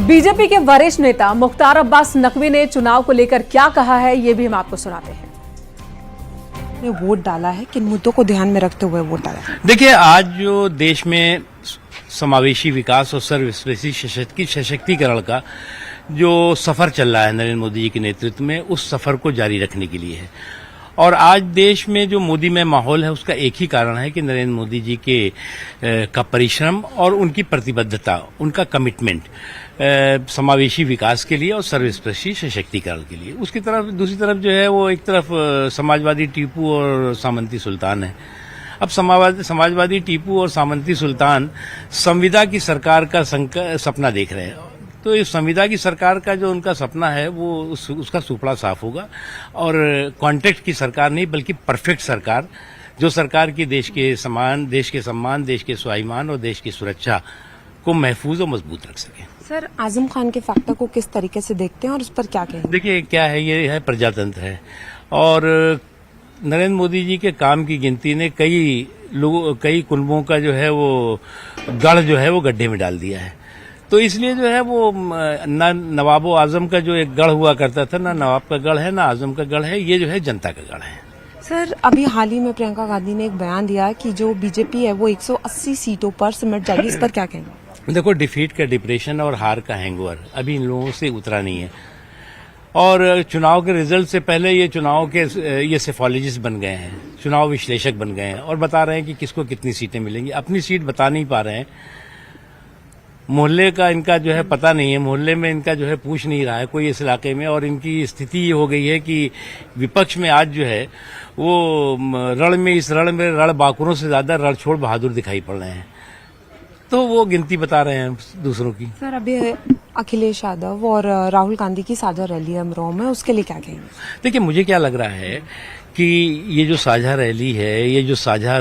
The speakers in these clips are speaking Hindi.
बीजेपी के वरिष्ठ नेता मुख्तार अब्बास नकवी ने चुनाव को लेकर क्या कहा है, ये भी हम आपको सुनाते हैं। वोट डाला है, किन मुद्दों को ध्यान में रखते हुए वोट डाला है? देखिए, आज जो देश में समावेशी विकास और सर्वस्पर्शी सशक्तिकरण का जो सफर चल रहा है नरेंद्र मोदी जी के नेतृत्व में, उस सफर को जारी रखने के लिए है। और आज देश में जो मोदी में माहौल है, उसका एक ही कारण है कि नरेंद्र मोदी जी का परिश्रम और उनकी प्रतिबद्धता, उनका कमिटमेंट समावेशी विकास के लिए और सर्वस्पर्शी सशक्तिकरण के लिए। उसकी तरफ दूसरी तरफ जो है वो एक तरफ समाजवादी टीपू और सामंती सुल्तान है। अब समाजवादी टीपू और सामंती सुल्तान संविदा की सरकार का सपना देख रहे हैं। तो इस संविदा की सरकार का जो उनका सपना है वो उसका सुपड़ा साफ होगा और कॉन्ट्रैक्ट की सरकार नहीं बल्कि परफेक्ट सरकार, जो सरकार की देश के सम्मान, देश के स्वाभिमान और देश की सुरक्षा को महफूज और मजबूत रख सके। सर, आजम खान के फैक्टर को किस तरीके से देखते हैं और उस पर क्या कहेंगे? देखिए, क्या है, ये है प्रजातंत्र है और नरेंद्र मोदी जी के काम की गिनती ने कई कुनबों का जो है वो गढ़ जो है वो गड्ढे में डाल दिया है। तो इसलिए जो है वो ना नवाबो आजम का जो एक गढ़ हुआ करता था, ना नवाब का गढ़ है ना आजम का गढ़ है, ये जो है जनता का गढ़ है। सर, अभी हाल ही में प्रियंका गांधी ने एक बयान दिया कि जो बीजेपी है वो 180 सीटों पर सिमट जाएगी, इस पर क्या कहेंगे? देखो, डिफीट का डिप्रेशन और हार का हैंगओवर अभी इन लोगों से उतरा नहीं है और चुनाव के रिजल्ट से पहले ये सेफोलॉजिस्ट बन गए हैं, चुनाव विश्लेषक बन गए हैं और बता रहे हैं कि किसको कितनी सीटें मिलेंगी। अपनी सीट बता नहीं पा रहे हैं। मोहल्ले का इनका जो है पता नहीं है, मोहल्ले में इनका जो है पूछ नहीं रहा है कोई इस इलाके में। और इनकी स्थिति ये हो गई है कि विपक्ष में आज जो है वो रण बाकुरों से ज्यादा रणछोड़ बहादुर दिखाई पड़ रहे हैं। तो वो गिनती बता रहे हैं दूसरों की। सर, अभी अखिलेश यादव और राहुल गांधी की साझा रैली है अमरोहा में, उसके लिए क्या कहेंगे? देखिए, मुझे क्या लग रहा है कि ये जो साझा रैली है, ये जो साझा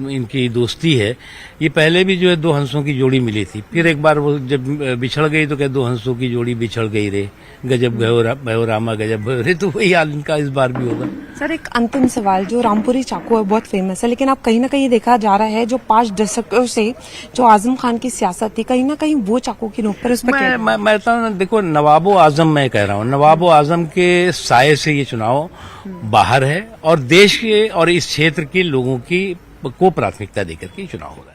इनकी दोस्ती है, ये पहले भी जो है दो हंसों की जोड़ी मिली थी। फिर एक बार वो जब बिछड़ गई तो क्या दो हंसों की जोड़ी बिछड़ गई रे, गजब भयो रामा गजब भयो रे। तो वही हाल इनका इस बार भी होगा। सर, एक अंतिम सवाल, जो रामपुरी चाकू है बहुत फेमस है, लेकिन अब कहीं ना कहीं देखा जा रहा है जो 5 दशकों से जो आजम खान की सियासत थी, कहीं ना कहीं वो चाकू की नोक पर उस पर मैं देखो, नवाबो आजम मैं कह रहा हूँ, नवाबो आजम के साये से ये चुनाव बाहर है और देश के और इस क्षेत्र के लोगों को प्राथमिकता देकर के चुनाव हो रहा है।